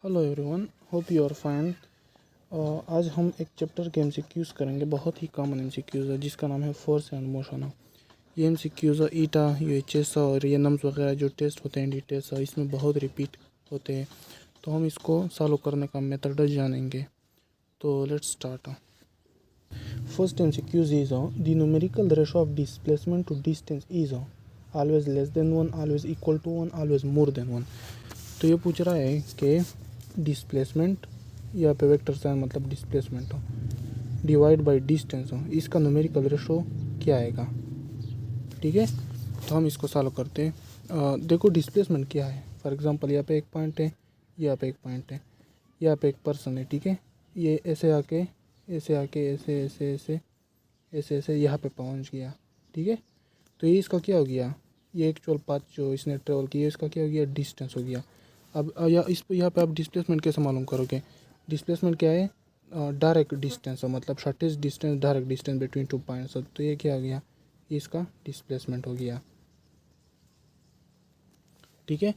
Hello everyone, hope you are fine. आज हम एक चैप्टर के एमसीक्यूज़ करेंगे। बहुत ही कॉमन एमसीक्यूज़ है जिसका नाम है फोर्स एंड मोशन। ये एमसीक्यूज़ ईटा, यूएचएस और ये नम्स वगैरह जो टेस्ट होते हैं, डी टेस्ट, इसमें बहुत रिपीट होते हैं। तो हम इसको सॉल्व करने का मेथड जानेंगे। तो let's start. First MCQs is the numerical ratio of displacement to distance is always less than 1, always equal to 1, always more than 1। तो ये पूछ रहा है कि डिस्प्लेसमेंट, यहाँ पे वेक्टर साइन मतलब डिस्प्लेसमेंट हो, डिवाइड बाय डिस्टेंस हो, इसका न्यूमेरिकल रेशो क्या आएगा। ठीक है, तो हम इसको सॉल्व करते हैं। देखो डिस्प्लेसमेंट क्या है। फॉर एग्जांपल यहाँ पे एक पॉइंट है, यहाँ पे एक पॉइंट है, यहाँ पे एक पर्सन है। ठीक है, ये ऐसे आके ऐसे आके ऐसे ऐसे ऐसे ऐसे ऐसे यहाँ पे पहुँच गया। ठीक है, तो ये इसका क्या हो गया, ये एक्चुअल पाथ जो इसने ट्रेवल किया इसका क्या हो गया, डिस्टेंस हो गया। अब इस पर यहाँ पे आप डिस्प्लेसमेंट कैसे मालूम करोगे। डिस्प्लेसमेंट क्या है, डायरेक्ट डिस्टेंस, मतलब shortest distance, direct distance between two points. तो ये क्या हो गया, इसका डिस्प्लेसमेंट हो गया। ठीक है,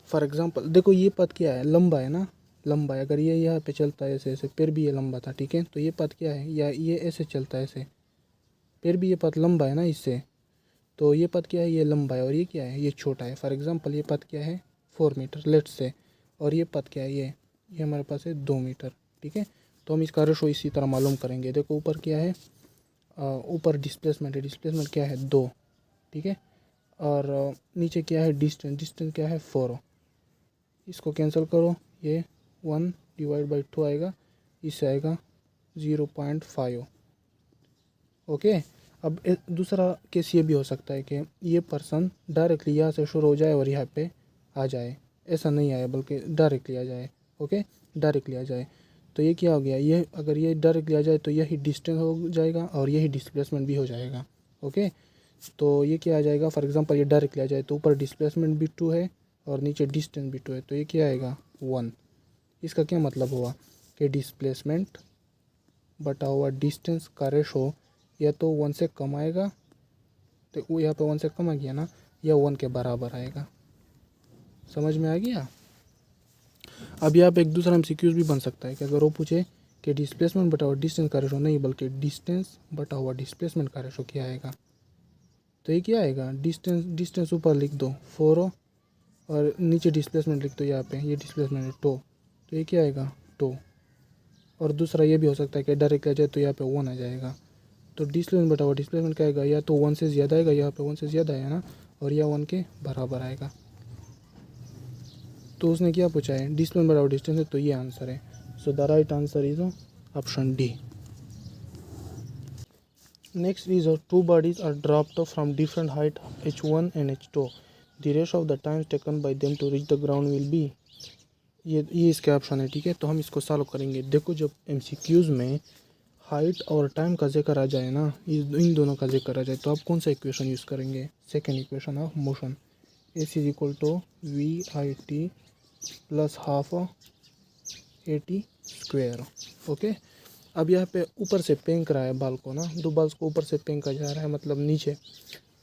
फॉर एग्जांपल देखो ये पथ क्या है, लंबा है ना, लंबा है। अगर ये यहाँ पे चलता है ऐसे ऐसे, फिर भी ये लंबा था। ठीक है, तो ये पथ क्या है, या ये ऐसे चलता है ऐसे, फिर भी ये पथ लंबा है ना इससे। तो ये पथ क्या है, ये लंबा है, और ये क्या है, ये छोटा है। फॉर एग्जांपल ये पथ क्या है, 4 मीटर लेट्स से, और ये पथ क्या है, ये हमारे पास है 2 मीटर। ठीक है, तो हम इसका रेशो इसी तरह मालूम करेंगे। देखो ऊपर क्या है, ऊपर डिस्प्लेसमेंट है, डिस्प्लेसमेंट क्या है 2। ठीक है, और नीचे क्या है, डिस्टेंस, डिस्टेंस क्या है 4। इसको कैंसिल करो, ये 1 डिवाइड बाई 2 आएगा, इससे आएगा 0.5। ओके, अब दूसरा केस ये भी हो सकता है कि ये पर्सन डायरेक्टली यहाँ से शुरू हो जाए और यहाँ पे आ जाए। ऐसा नहीं आए बल्कि डायरेक्टली आ जाए। ओके, डायरेक्टली आ जाए। तो ये क्या हो गया, ये अगर ये डायरेक्टली आ जाए तो यही डिस्टेंस हो जाएगा और यही डिस्प्लेसमेंट भी हो जाएगा। ओके, तो ये क्या आ जाएगा, फॉर एग्जांपल ये डायरेक्टली आ जाए तो ऊपर डिस्प्लेसमेंट भी 2 है और नीचे डिस्टेंस भी 2 है। तो ये क्या आएगा 1। इसका क्या मतलब हुआ कि डिस्प्लेसमेंट बटा हुआ डिस्टेंस का रेशो या तो 1 से कम आएगा, तो वो यहाँ पे 1 से कम आ गया ना, या 1 के बराबर आएगा। समझ में आ गया। अब यहाँ पे एक दूसरा एमसीक्यूज भी बन सकता है कि अगर वो पूछे कि डिस्प्लेसमेंट बटा हुआ डिस्टेंस का रेशो, नहीं बल्कि डिस्टेंस बटा हुआ डिस्प्लेसमेंट का रेशो क्या आएगा। तो ये क्या आएगा, डिस्टेंस, डिस्टेंस ऊपर लिख दो 4 और नीचे डिस्प्लेसमेंट लिख दो, यहाँ पे ये डिस्प्लेसमेंट है 2। तो ये क्या आएगा 2। और दूसरा ये भी हो सकता है कि डायरेक्ट आ जाए तो यहाँ पे 1 आ जाएगा। तो डिस्प्लेसमेंट बटा हुआ डिस्प्लेसमेंट क्या आएगा, या तो 1 से ज़्यादा आएगा, यहाँ पे 1 से ज़्यादा है ना, और या 1 के बराबर आएगा। तो उसने क्या पूछा है, डिस्प्लेसमेंट बटा हुआ डिस्टेंस है, तो ये आंसर है। So the right answer is option D. Next is two bodies are dropped from different height h1 and h2। The ratio of the times taken by them to reach the ground will be. ये इसके option है। ठीक है, तो हम इसको solve करेंगे। देखो जब एमसीक्यूज में हाइट और टाइम का जिक्र आ जाए ना, इन दोनों का जिक्र आ जाए, तो आप कौन सा इक्वेशन यूज़ करेंगे, second equation of motion. S is equal to we I T plus half A T square. Okay, अब यहाँ पे ऊपर से फेंक रहा है बाल को ना, दो बाल्स को ऊपर से फेंका जा रहा है, मतलब नीचे।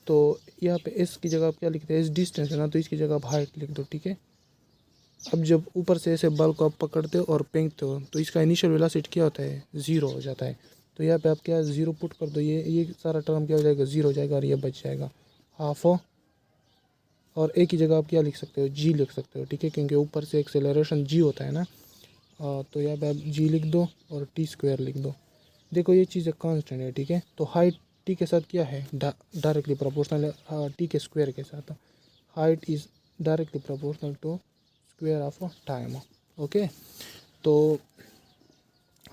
तो यहाँ पे एस की जगह आप क्या लिखते हैं, एस डिस्टेंस है ना, तो इसकी जगह आप हाइट लिख दो। ठीक है, अब जब ऊपर से ऐसे बॉल को आप पकड़ते हो और फेंकते हो तो इसका इनिशियल वेलोसिटी क्या होता है, 0 हो जाता है। तो यहाँ पे आप क्या 0 पुट कर दो, ये सारा टर्म क्या हो जाएगा, 0 हो जाएगा और ये बच जाएगा हाफ। और एक ही जगह आप क्या लिख सकते हो, जी लिख सकते हो। ठीक है, क्योंकि ऊपर से एक्सेलरेशन जी होता है ना। तो यहाँ पे आप जी लिख दो और टी स्क्वायर लिख दो। देखो ये चीज़ कांस्टेंट है। ठीक है, तो हाइट टी के साथ क्या है, डायरेक्टली प्रोपोर्शनल है टी के स्क्वायर के साथ। Height is directly proportional to square of time. Okay, तो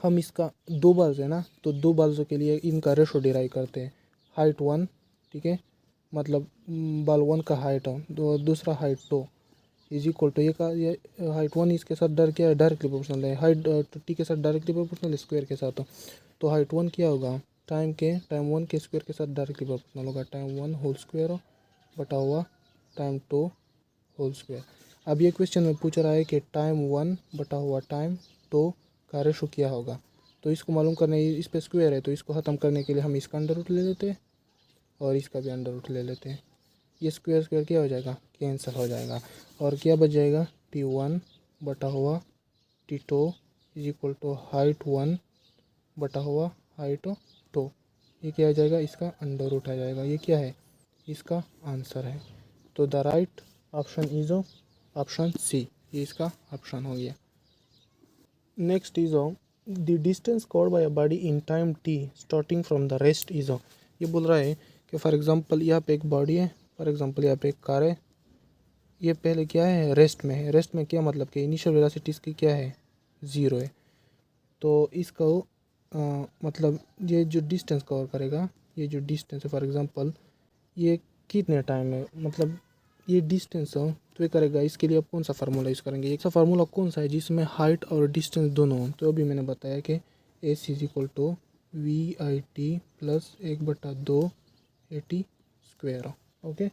हम इसका दो बाल्स है ना, तो दो बाल्सों के लिए इनका रेशो डिराइव करते हैं। हाइट 1, ठीक है, मतलब बाल 1 का हाइट हो, दूसरा हाइट 2 इज इक्वल टू ये हाइट 1 इसके साथ क्या है, डायरेक्टली प्रोपोर्शनल है। हाइट टी के साथ डायरेक्टली प्रोपोर्शनल स्क्वायर के साथ। तो हाइट 1 क्या होगा, टाइम 1 के स्क्वायर के साथ डायरेक्टली प्रोपोर्शनल होगा, टाइम 1 होल स्क्वायर बटा हुआ टाइम 2 होल स्क्वायर। अब ये क्वेश्चन में पूछ रहा है कि टाइम 1 बटा हुआ टाइम 2 का रेशो क्या होगा। तो इसको मालूम करने, इस पे स्क्वायर है तो इसको ख़त्म करने के लिए हम इसका अंडर रूट ले लेते हैं और इसका भी अंडर रूट ले लेते हैं। ये स्क्वायर क्या हो जाएगा, कैंसिल हो जाएगा, और क्या बच जाएगा, T1 बटा हुआ T two is equal to height 1 बटा हुआ हाइट टो। ये क्या आ जाएगा, इसका अंडर रूट आ जाएगा। ये क्या है, इसका आंसर है। तो the right option is option C, ये इसका ऑप्शन हो गया। Next is the distance covered by a body in time T starting from the rest is. ये बोल रहा है कि फॉर एग्जांपल यहाँ पे एक बॉडी है, फॉर एग्जांपल यहाँ पे एक कार है, ये पहले क्या है, रेस्ट में है। रेस्ट में क्या मतलब कि इनिशियल वेलोसिटी इसकी क्या है, 0 है। तो इसको मतलब ये जो डिस्टेंस कवर करेगा, ये जो डिस्टेंस है फॉर एग्जांपल ये कितने टाइम में, मतलब ये डिस्टेंस हो तो ये करेगा। इसके लिए आप कौन सा फार्मूला यूज़ करेंगे, एक सा फार्मूला कौन सा है जिसमें हाइट और डिस्टेंस दोनों हो। तो अभी मैंने बताया कि S is equal to we I T plus 1/2 A T square. Okay,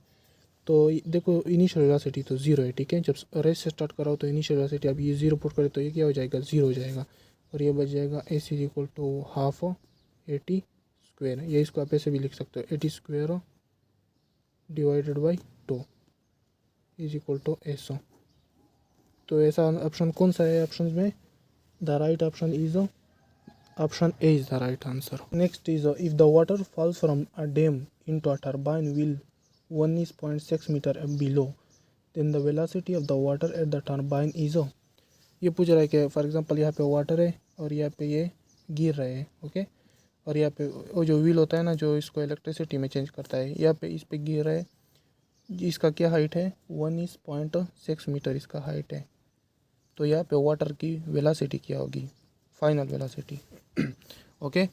तो देखो इनिशियल वेलोसिटी तो 0 है, ठीक है। जब रेस से स्टार्ट कराओ तो इनिशियल वेलोसिटी अब ये 0 पुट करें तो ये क्या हो जाएगा, 0 हो जाएगा। और ये बच जाएगा S is equal to half A T square. ये इसको आप ऐसे भी लिख सकते हो, A T square divided by 2 is equal to S. तो ऐसा ऑप्शन कौन सा है ऑप्शन में, the right option is option A is the right answer. Next is if the water falls from a dam into a turbine wheel 1 is 0.6 meter below, then the velocity of the water at the turbine is। ये पूछ रहा है कि for example यहाँ पे water है और यहाँ पे ये गिर रहे हैं, ओके। और यहाँ पे वो जो व्हील होता है ना जो इसको इलेक्ट्रिसिटी में चेंज करता है, यहाँ पे इस पे गिर रहा है। इसका क्या हाइट है, 1 is 0.6 मीटर इसका हाइट है। तो यहाँ पे वाटर की वेलोसिटी क्या होगी, फाइनल वेलोसिटी। ओके,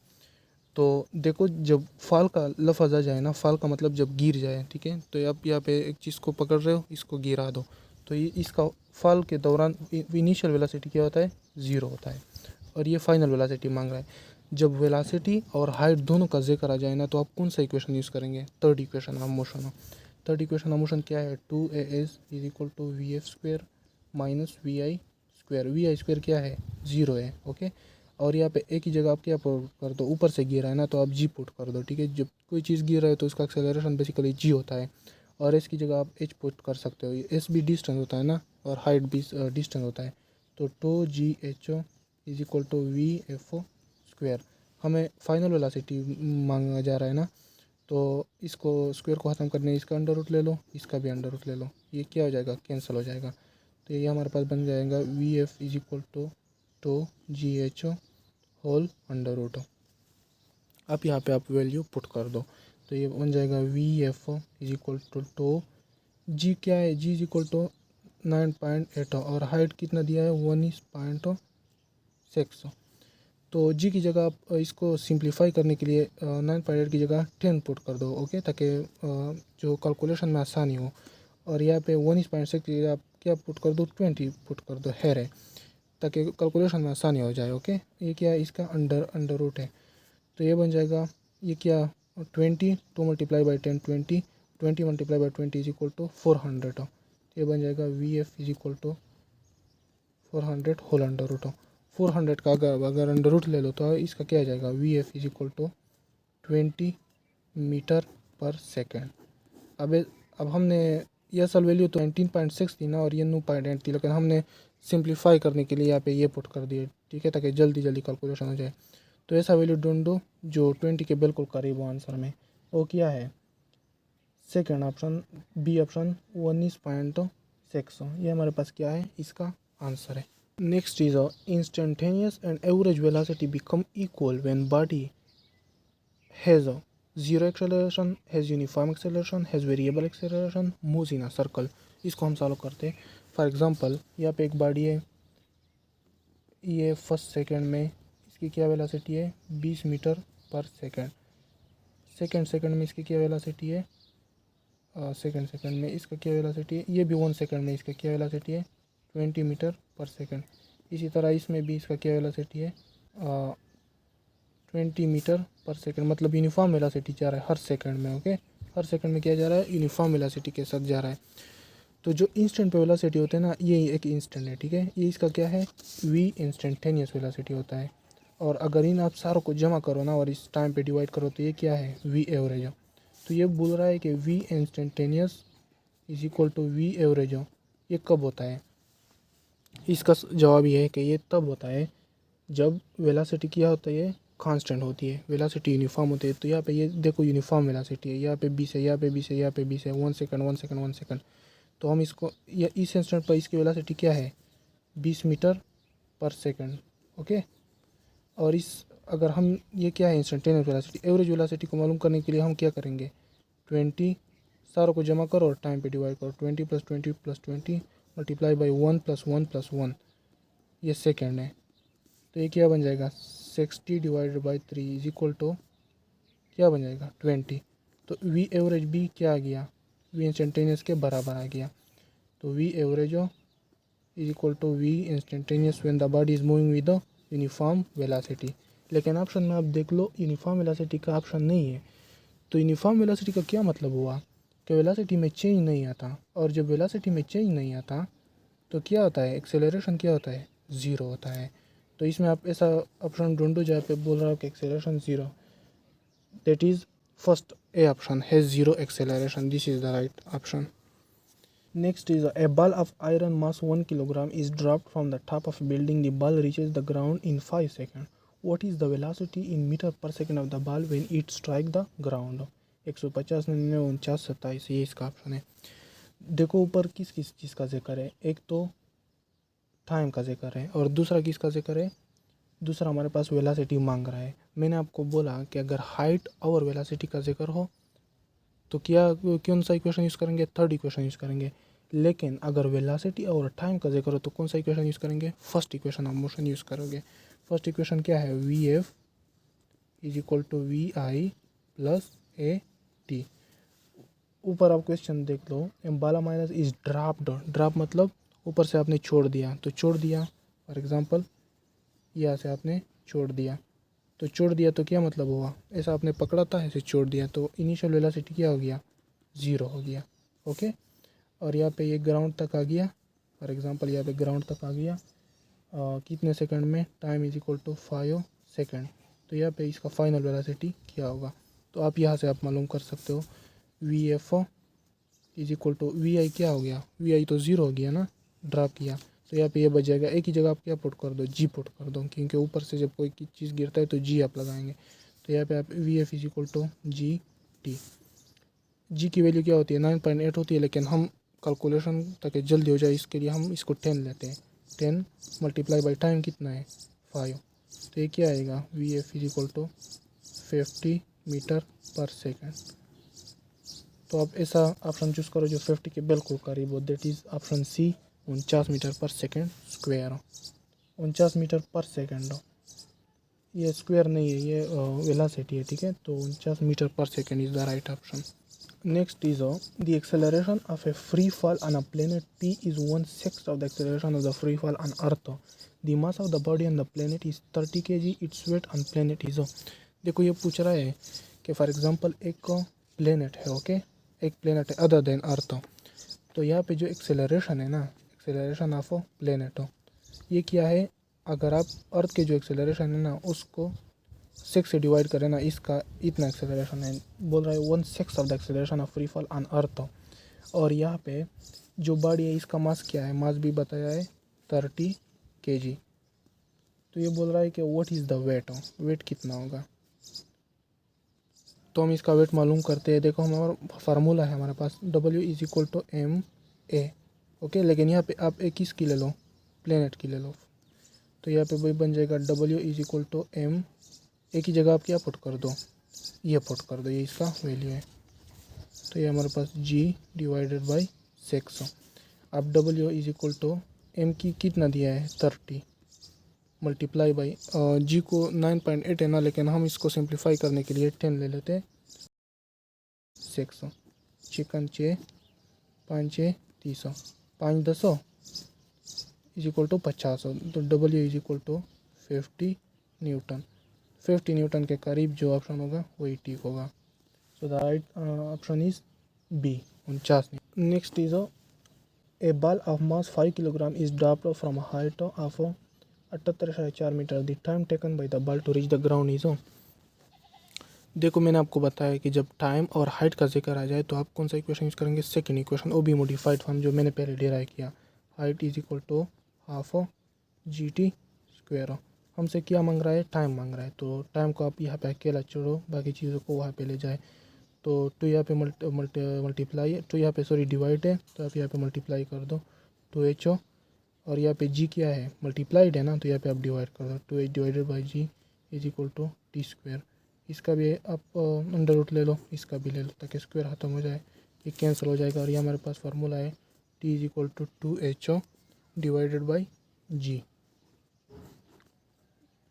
तो देखो जब फॉल का लफ्ज़ आ जाए ना, फॉल का मतलब जब गिर जाए, ठीक है। तो आप यहाँ पे एक चीज़ को पकड़ रहे हो, इसको गिरा दो, तो ये इसका फॉल के दौरान इनिशियल वेलोसिटी क्या होता है, 0 होता है। और ये फाइनल वेलोसिटी मांग रहा है। जब वेलोसिटी और हाइट दोनों का जिक्र आ जाए ना, तो आप कौन सा इक्वेशन यूज़ करेंगे, third equation of motion. Third equation of motion क्या है, 2as is equal to V F square minus V I square. V I square क्या है, 0 है, ओके। और यहाँ पे एक ही जगह आप क्या पुट कर दो, ऊपर से गिरा है ना तो आप जी पुट कर दो, ठीक है। जब कोई चीज़ गिर रहा है तो उसका एक्सेलरेशन बेसिकली जी होता है। और एस की जगह आप एच पुट कर सकते हो, एस भी डिस्टेंस होता है ना, और हाइट भी डिस्टेंस होता है। तो 2GH is equal to V F square. हमें फाइनल वेलोसिटी मांगा जा रहा है ना, तो इसको स्क्वेयर को ख़त्म करने इसका अंडर रूट ले लो, इसका भी अंडर रूट ले लो, ये क्या हो जाएगा, कैंसिल हो जाएगा। तो ये हमारे पास बन जाएगा V F is equal to GH whole under root. अब यहाँ पे आप वैल्यू पुट कर दो, तो ये बन जाएगा V F is equal to g क्या है, जी इज इक्वल टू 9.8 और हाइट कितना दिया है, 1.6। तो जी की जगह आप इसको सिंप्लीफाई करने के लिए 9.8 की जगह 10 पुट कर दो, ओके, ताकि जो कैलकुलेशन में आसानी हो। और यहाँ पे 1.6 की जगह आप क्या पुट कर दो, 20 पुट कर दो है, ताकि कैलकुलेशन में आसानी हो जाए, ओके। ये क्या है, इसका अंडर रूट है। तो ये बन जाएगा, ये क्या 20 2 multiply by 10 20 multiply by 20 is equal to 400। ये बन जाएगा V F is equal to 400 whole under root. 400 का अगर अंडर रूट ले लो तो इसका क्या आ जाएगा, V F is equal to 20 metre पर सेकेंड। अब हमने ये असल वैल्यू तो 19.6 थी ना, और ये 9.8 थी, लेकिन हमने सिंप्लीफाई करने के लिए यहाँ पे ये पुट कर दिए, ठीक है, ताकि जल्दी जल्दी कैलकुलेशन हो जाए। तो ऐसा वैल्यू ढूंढो जो 20 के बिल्कुल करीब हो आंसर में। वो क्या है, सेकेंड ऑप्शन, बी ऑप्शन 19.6। ये हमारे पास क्या है, इसका आंसर है। Next is instantaneous and average velocity become equal when body has zero acceleration, has uniform acceleration, has variable acceleration, moves in a circle. इसको हम सॉल्व करते हैं। फॉर एग्जांपल यहाँ पे एक बॉडी है, ये फर्स्ट सेकंड में इसकी क्या वेलोसिटी है, 20 मीटर पर सेकंड। सेकंड में इसकी क्या वेलोसिटी है, सेकंड में इसका क्या वेलोसिटी है, ये भी 1 सेकंड में इसका क्या वेलोसिटी है, 20 मीटर पर सेकंड। इसी तरह इसमें भी इसका क्या वेलोसिटी है, 20 मीटर पर सेकंड। मतलब यूनिफॉर्म वेलोसिटी जा रहा है हर सेकंड में, ओके। हर सेकंड में क्या जा रहा है, यूनिफॉर्म वेलोसिटी के साथ जा रहा है। तो जो इंस्टेंट पे वेलोसिटी होते हैं ना, ये एक इंस्टेंट है, ठीक है। ये इसका क्या है, वी इंस्टेंटेनियस वेलोसिटी होता है। और अगर इन आप सारों को जमा करो ना और इस टाइम पे डिवाइड करो तो ये क्या है, वी एवरेज। तो ये बोल रहा है कि V instantaneous is equal to V average. ये कब होता है, इसका जवाब ये है कि ये तब होता है जब वेलोसिटी क्या होता है, कांस्टेंट होती है, वेलोसिटी यूनिफॉर्म होती है। तो यहाँ पे ये देखो यूनिफॉर्म वेलोसिटी है, यहाँ पे 20 है, यहाँ पे 20 है, यहाँ पे 20 है, 1 सेकंड। तो हम इसको या इस इंस्टेंट पर इसकी वेलोसिटी क्या है, 20 मीटर पर सेकंड। ओके, और इस अगर हम ये क्या है इंस्टेंटेनियस वेलोसिटी, एवरेज वेलोसिटी को मालूम करने के लिए हम क्या करेंगे, 20 सारों को जमा करो और टाइम पे डिवाइड करो, 20 + 20 + 20 मल्टीप्लाई बाई 1 + 1 + 1, ये सेकेंड है। तो ये क्या बन जाएगा, 60/3 इज इक्वल टू क्या बन जाएगा, 20। तो वी एवरेज भी क्या आ गया, वी इंस्टेंटेनियस के बराबर आ गया। तो V average is equal to V instantaneous when the body is moving with the uniform velocity. लेकिन ऑप्शन में आप देख लो यूनिफॉर्म वेलोसिटी का ऑप्शन नहीं है। तो यूनिफॉर्म वेलोसिटी का क्या मतलब हुआ कि वेलोसिटी में चेंज नहीं आता, और जब वेलोसिटी में चेंज नहीं आता तो क्या होता है, एक्सेलरेशन क्या होता है, ज़ीरो होता है। तो इसमें आप ऐसा ऑप्शन ढूंढो जहाँ पे बोल रहा हो कि acceleration zero, that is first A option है, zero acceleration, this is the right option. Next is a ball of iron mass 1 kilogram is dropped from the top of a building. The ball reaches the ground in 5 seconds. What is the velocity in meter per second of the ball when it strike the ground? 150, 99, 49, 27, ये इसका option है। देखो ऊपर किस किस चीज़ का जिक्र है, एक तो टाइम का जिक्र है और दूसरा किसका जिक्र है, दूसरा हमारे पास वेलोसिटी मांग रहा है। मैंने आपको बोला कि अगर हाइट और वेलोसिटी का जिक्र हो तो क्या कौन सा इक्वेशन यूज़ करेंगे, थर्ड इक्वेशन यूज़ करेंगे। लेकिन अगर वेलोसिटी और टाइम का जिक्र हो तो कौन सा इक्वेशन यूज़ करेंगे, first equation of motion use करोगे। फर्स्ट इक्वेशन क्या है, V F is equal to we I plus A T. ऊपर आप क्वेश्चन देख लो, एम्बाला माइनस इज ड्रॉप्ड, ड्रॉप मतलब ऊपर से आपने छोड़ दिया, तो छोड़ दिया फॉर एग्जांपल यहाँ से आपने छोड़ दिया, तो छोड़ दिया तो क्या मतलब हुआ, ऐसा आपने पकड़ा था ऐसे छोड़ दिया, तो इनिशियल वेलोसिटी क्या हो गया, ज़ीरो हो गया। ओके, और यहाँ पे ये ग्राउंड तक आ गया, फॉर एग्जांपल यहाँ पे ग्राउंड तक आ गया कितने सेकंड में, time is equal to 5 second. तो यहाँ पे इसका फाइनल वेलोसिटी क्या होगा, तो आप यहाँ से आप मालूम कर सकते हो, v F is equal to we i क्या हो गया, वी आई तो ज़ीरो हो गया ना, ड्रॉप किया, तो यहाँ पे ये बच जाएगा, एक ही जगह आप क्या पुट कर दो, जी पुट कर दो, क्योंकि ऊपर से जब कोई चीज़ गिरता है तो जी आप लगाएंगे। तो यहाँ पे आप V F is equal to G T, G की वैल्यू क्या होती है, 9.8 होती है, लेकिन हम कैलकुलेशन ताकि जल्दी हो जाए इसके लिए हम इसको 10 लेते हैं, 10 मल्टीप्लाई बाई टाइम कितना है 5, तो ये क्या आएगा, V F is equal to 50 metre पर सेकेंड। तो आप ऐसा ऑप्शन चूज़ करो जो 50 के बिल्कुल करीब हो, that is option C, 49 metre पर सेकेंड स्क्वायर हो, 49 मीटर पर सेकेंड हो, ये स्क्वायर नहीं है, ये वेलोसिटी है, ठीक है। तो 49 मीटर पर second is the right option. Next is the acceleration of a free fall on a planet P is 1/6 of the acceleration of the free fall on Earth. The mass of the body on the planet is 30 kg. Its weight on planet is देखो ये पूछ रहा है कि for example एक planet है, okay, एक planet है अदर देन अर्थ। तो यहाँ पे जो एक्सेलरेशन है ना, एक्सेलरेशन ऑफ प्लेनेट हो, ये क्या है, अगर आप अर्थ के जो एक्सेलरेशन है ना उसको 6 से डिवाइड करें ना, इसका इतना एक्सेलरेशन है, बोल रहा है 1/6 of the acceleration of free fall on earth. और यहाँ पे जो बॉडी है इसका मास क्या है, मास भी बताया है 30 kg। तो ये बोल रहा है कि what is the weight, weight कितना होगा, तो हम इसका वेट मालूम करते हैं। देखो हमारा फार्मूला है हमारे पास, W is equal to M A, okay, लेकिन यहाँ पे आप एक किसकी ले लो, प्लेनेट की ले लो, तो यहाँ पे वही बन जाएगा W is equal to M, एक ही जगह आप क्या पुट कर दो, ये पुट कर दो, ये इसका वैल्यू है, तो ये हमारे पास G डिवाइडेड बाई 6। अब W is equal to M की कितना दिया है 30 मल्टीप्लाई बाई G को 9.8 है ना, लेकिन हम इसको सिंप्लीफाई करने के लिए 10 ले लेते हैं, 600 चिकन 6 5 6 300 5 10 इज इक्वल टू 50, तो W is equal to 50 newton, 50 newton के करीब जो ऑप्शन होगा वही ठीक होगा। So the right option is B, 49। Next is a ball of mass 5 kilogram is dropped from height of 78.4 metre. The time taken by the ball to reach the ground is देखो मैंने आपको बताया कि जब टाइम और height का जिक्र आ जाए तो आप कौन सा इक्वेशन यूज़ करेंगे, सेकंड इक्वेशन, वो भी मॉडिफाइड फॉर्म जो मैंने पहले डिराइव किया, height is equal to half GT square. हमसे क्या मांग रहा है, टाइम मांग रहा है, तो टाइम को आप यहाँ पे अकेला छोड़ो, बाकी चीज़ों को वहाँ पे ले जाए। तो टू यहाँ पे मल्टीप्लाई, टू यहाँ पे सॉरी डिवाइड है, तो आप यहाँ पे मल्टीप्लाई कर दो 2HO, और यहाँ पे G क्या है, मल्टीप्लाइड है ना, तो यहाँ पे आप डिवाइड कर दो 2H divided by G is equal to T square. इसका भी आप अंडर रूट ले लो, इसका भी ले लो, ताकि स्क्वायर ख़त्म हो जाए, ये कैंसिल हो जाएगा। और ये हमारे पास फार्मूला है T is equal to 2HO divided by G।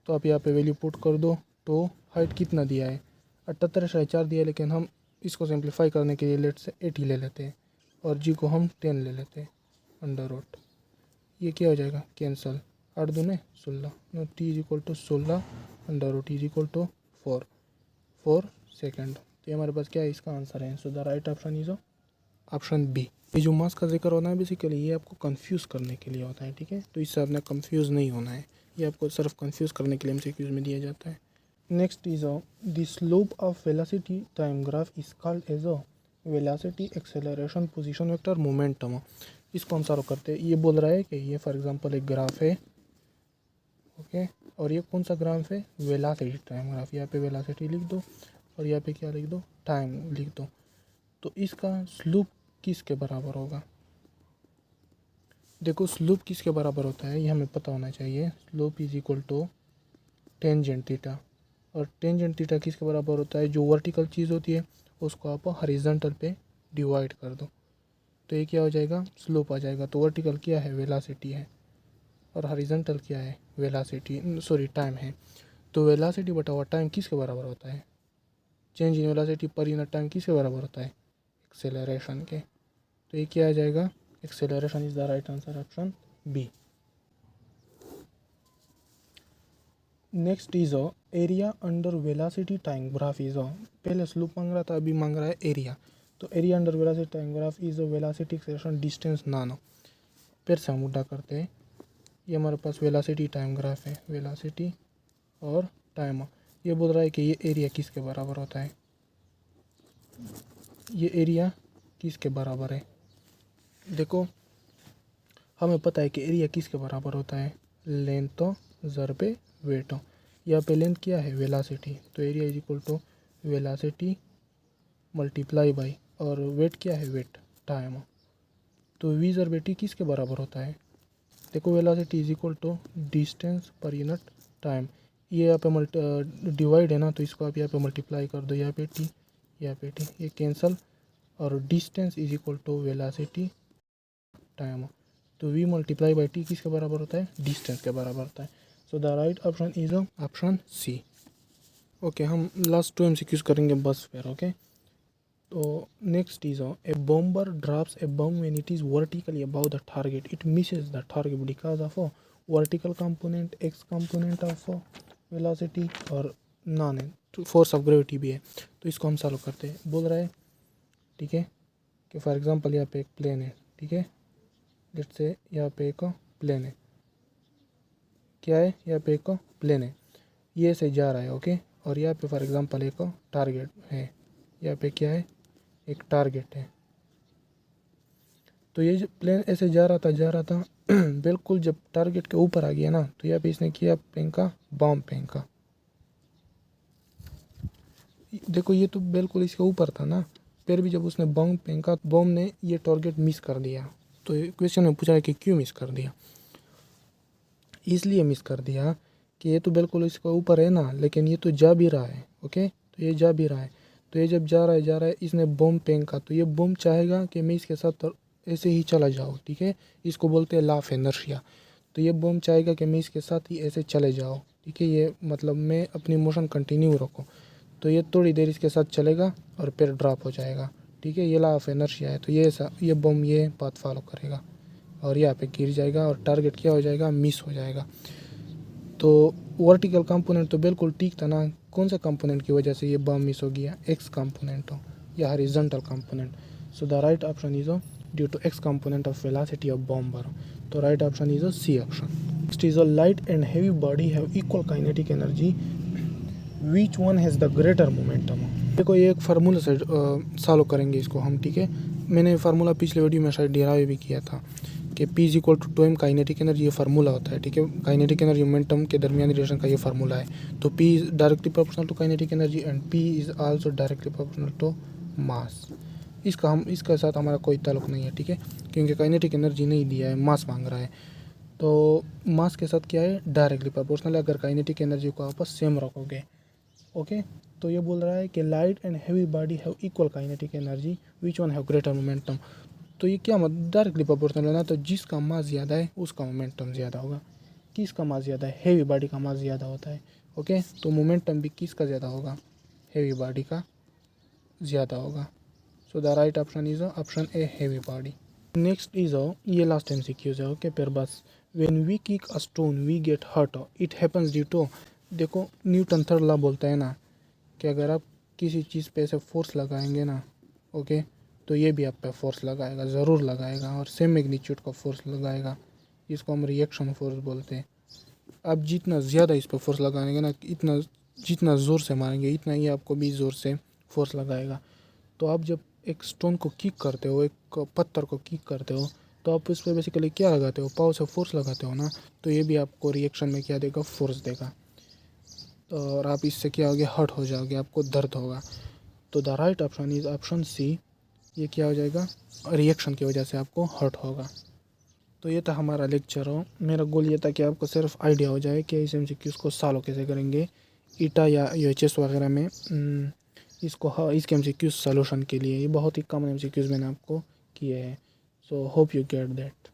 तो आप यहाँ पे वैल्यू पुट कर दो। तो हाइट कितना दिया है, 78.4 दिया है, लेकिन हम इसको सिंप्लीफाई करने के लिए लेट से 80 ले लेते हैं, और G को हम 10 ले लेते हैं अंडर रूट। ये क्या हो जाएगा, कैंसल, 8 दूने 16, T is equal to 16 under root is equal to 4 second. तो ये हमारे पास क्या है, इसका आंसर है। So the right option is option B. ये जो मास का जिक्र होना है बेसिकली ये आपको कंफ्यूज करने के लिए होता है, ठीक है, तो इससे आपने कंफ्यूज नहीं होना है, ये आपको सिर्फ कंफ्यूज करने के लिए MCQs में दिया जाता है। Next is the slope of velocity time graph is called as velocity acceleration position vector momentum. इसको हम सॉल्व करते हैं। ये बोल रहा है कि ये फॉर एग्जांपल एक ग्राफ है, ओके, और ये कौन सा ग्राफ है, वेलोसिटी टाइम ग्राफ। यहाँ पे वेलोसिटी लिख दो और यहाँ पे क्या लिख दो, टाइम लिख दो। तो इसका स्लोप किसके बराबर होगा, देखो स्लोप किसके बराबर होता है ये हमें पता होना चाहिए। Slope is equal to tangent theta, और टेंजेंट थीटा किसके बराबर होता है, जो वर्टिकल चीज़ होती है उसको आप हॉरिजॉन्टल पे डिवाइड कर दो, तो ये क्या हो जाएगा, स्लोप आ जाएगा। तो वर्टिकल क्या है, वेलोसिटी है, और हॉरिजॉन्टल क्या है, वेलोसिटी सॉरी टाइम है। तो वेलोसिटी बटा हुआ टाइम किसके बराबर होता है, चेंज इन वेलोसिटी पर यूनिट टाइम किसके बराबर होता है, एक्सेलरेशन के। तो ये क्या आ जाएगा, acceleration is the right answer, option B. Next is area under velocity time graph is पहले स्लोप मांग रहा था, अभी मांग रहा है एरिया। तो area under velocity time graph is velocity acceleration distance none. फिर से हम उल्टा करते हैं, ये हमारे पास वेलोसिटी टाइम ग्राफ है, वेलोसिटी और टाइम। ये बोल रहा है कि ये एरिया किसके बराबर होता है, ये एरिया किसके बराबर है। देखो हमें पता है कि एरिया किसके बराबर होता है, लेंथ ज़रबे वेट। यहाँ पे लेंथ क्या है, वेलोसिटी, तो area is equal to velocity multiply by, और वेट क्या है, वेट टाइम। तो वी ज़रबे टी किसके बराबर होता है, देखो velocity is equal to distance पर यूनिट टाइम। ये यहाँ पे डिवाइड है ना, तो इसको आप यहाँ पे मल्टीप्लाई कर दो, यहाँ पे टी यहाँ पे टी, ये कैंसल, और distance is equal to velocity time. तो v मल्टीप्लाई बाई टी किसके बराबर होता है, डिस्टेंस के बराबर होता है। So the right option is option C. Okay, हम लास्ट 2 MCQs करेंगे बस फिर, ओके। तो next is a bomber drops a bomb when it is vertically above the target, it misses the target because of vertical component, X component of velocity, और none है, force of gravity भी है। तो इसको हम solve करते हैं। बोल रहा है, ठीक है, कि फॉर एग्जांपल यहाँ पे एक प्लेन है, ठीक है, लेट्स से यहाँ पे एक प्लेन है, क्या है, यहाँ पे एक प्लेन है, ये से जा रहा है, ओके, और यहाँ पे फॉर एग्जांपल एक टारगेट है, यहाँ पे क्या है, एक टारगेट है। तो ये जो प्लेन ऐसे जा रहा था बिल्कुल जब टारगेट के ऊपर आ गया ना, तो यहाँ पे इसने किया फेंका, बम फेंका। देखो ये तो बिल्कुल इसके ऊपर था ना, फिर भी जब उसने बम फेंका, बम ने ये टारगेट मिस कर दिया। तो क्वेश्चन में पूछा है कि क्यों मिस कर दिया, इसलिए मिस कर दिया कि ये तो बिल्कुल इसके ऊपर है ना, लेकिन ये तो जा भी रहा है, ओके, तो ये जा भी रहा है। तो ये जब जा रहा है इसने बम फेंका, तो ये बम चाहेगा कि मैं इसके साथ ऐसे ही चला जाऊँ, ठीक है, इसको बोलते हैं लॉ ऑफ इनर्शिया। तो ये बम चाहेगा कि मैं इसके साथ ही ऐसे चले जाऊँ, ठीक है, ये मतलब मैं अपनी मोशन कंटिन्यू रखूँ। तो ये थोड़ी देर इसके साथ चलेगा और फिर ड्रॉप हो जाएगा, ठीक है, ये लॉ ऑफ इनर्शिया है। तो ये बम ये पाथ फॉलो करेगा और यहाँ पे गिर जाएगा, और टारगेट क्या हो जाएगा, मिस हो जाएगा। तो वर्टिकल कंपोनेंट तो बिल्कुल ठीक था ना, कौन सा कंपोनेंट की वजह से ये बम मिस हो गया, एक्स कंपोनेंट हो या horizontal component. So the right option is due to x component of velocity of bomber. तो right option is C option. Next is light and heavy body have equal kinetic energy, which one has the greater momentum. देखो ये एक formula से solve करेंगे इसको हम, ठीक है, मैंने फार्मूला पिछले वीडियो में शायद डिराइव भी किया था। कि P is equal to 2m kinetic energy, ये फार्मूला होता है, ठीक है। काइनेटिक एनर्जी मोमेंटम के दरमियान रिलेशन का ये फार्मूला है। तो P is directly proportional to kinetic energy and P is also directly proportional to mass. इसका साथ हमारा कोई ताल्लुक नहीं है, ठीक है, क्योंकि काइनेटिक एनर्जी नहीं दिया है, मास मांग रहा है। तो मास के साथ क्या है, डायरेक्टली प्रोपोर्शनल है अगर काइनेटिक एनर्जी को आपस सेम रखोगे। ओके, तो ये बोल रहा है कि light and heavy body have equal kinetic energy, which one have greater momentum. तो ये क्या मतलब डायरेक्टली प्रोपोर्शनल है ना, तो जिसका मास ज़्यादा है उसका मोमेंटम ज़्यादा होगा। किसका मास ज़्यादा है, हैवी बॉडी का मास ज़्यादा होता है। ओके, तो मोमेंटम भी किसका ज़्यादा होगा, हैवी बॉडी का ज़्यादा होगा। So the right option is option A, heavy body. Next is ये लास्ट MCQs है। ओके, फिर बस when we kick a stone we get hurt, it happens due to. देखो न्यूटन थर्ड लॉ बोलता है ना कि अगर आप किसी चीज़ पे ऐसे फोर्स लगाएंगे ना, ओके, तो ये भी आप पे फोर्स लगाएगा, ज़रूर लगाएगा, और सेम मैग्नीट्यूड का फोर्स लगाएगा। इसको हम रिएक्शन फोर्स बोलते हैं। आप जितना ज़्यादा इस पर फोर्स लगाएंगे ना, इतना जितना ज़ोर से मारेंगे इतना ही आपको भी ज़ोर से फोर्स लगाएगा। तो आप जब एक स्टोन को किक करते हो, एक पत्थर को किक करते हो, तो आप उस पर बेसिकली क्या लगाते हो, पाव से फोर्स लगाते हो ना, तो ये भी आपको रिएक्शन में क्या देगा, फोर्स देगा। तो और आप इससे क्या होगे, हर्ट हो जाओगे, आपको दर्द होगा। तो the right option is option C, ये क्या हो जाएगा, रिएक्शन की वजह से आपको हर्ट होगा। तो ये था हमारा लेक्चर हो। मेरा गोल ये था कि आपको सिर्फ आइडिया हो जाए कि इस MCQs को सॉल्व कैसे करेंगे ईटा या UHS वगैरह में। इसके MCQs सॉल्यूशन के लिए ये बहुत ही कम MCQs मैंने आपको किए हैं। So hope you get that.